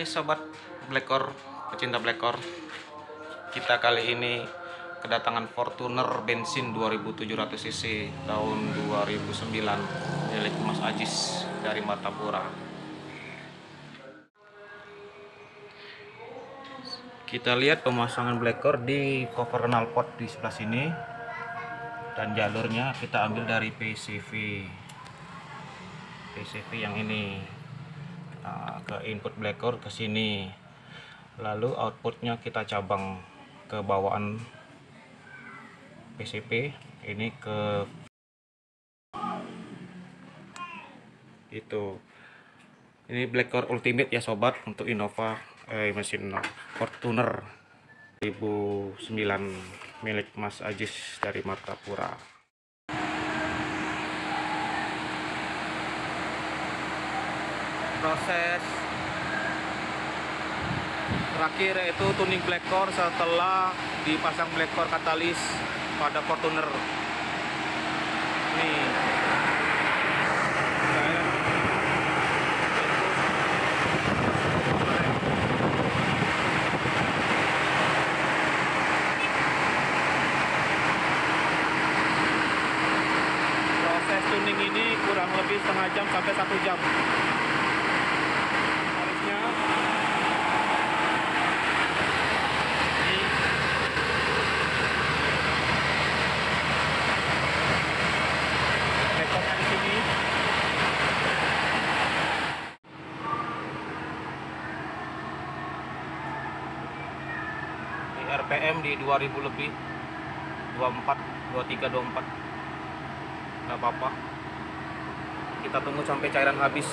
Oke sobat Blackcore, pecinta Blackcore, kita kali ini kedatangan Fortuner bensin 2700 cc tahun 2009 milik Mas Ajis dari Martapura. Kita lihat pemasangan Blackcore di cover knalpot di sebelah sini, dan jalurnya kita ambil dari PCV yang ini. Nah, ke input Blackcore ke sini, lalu outputnya kita cabang ke bawaan PCP ini ke itu. Ini Blackcore Ultimate ya sobat, untuk Innova mesin Fortuner 2009 milik Mas Ajis dari Martapura. Proses terakhir yaitu tuning Blackcore setelah dipasang Blackcore katalis pada Fortuner. Nih, proses tuning ini kurang lebih setengah jam sampai 1 jam. RPM di 2000 lebih, 24, 23, 24, nggak apa-apa. Kita tunggu sampai cairan habis.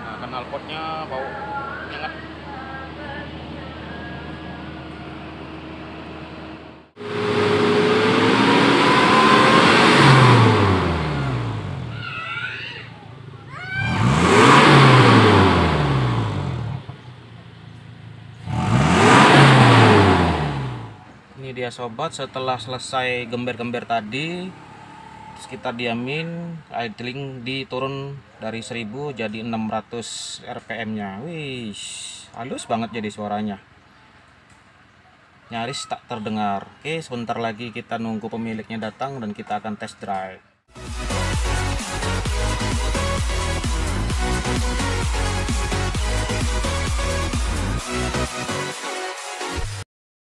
Nah, knalpotnya bau nyengat. Ini dia sobat, setelah selesai gember-gember tadi, terus kita diamin, idling diturun dari 1000 jadi 600 rpm nya. Wih, halus banget jadi suaranya, nyaris tak terdengar. Oke, sebentar lagi kita nunggu pemiliknya datang dan kita akan test drive.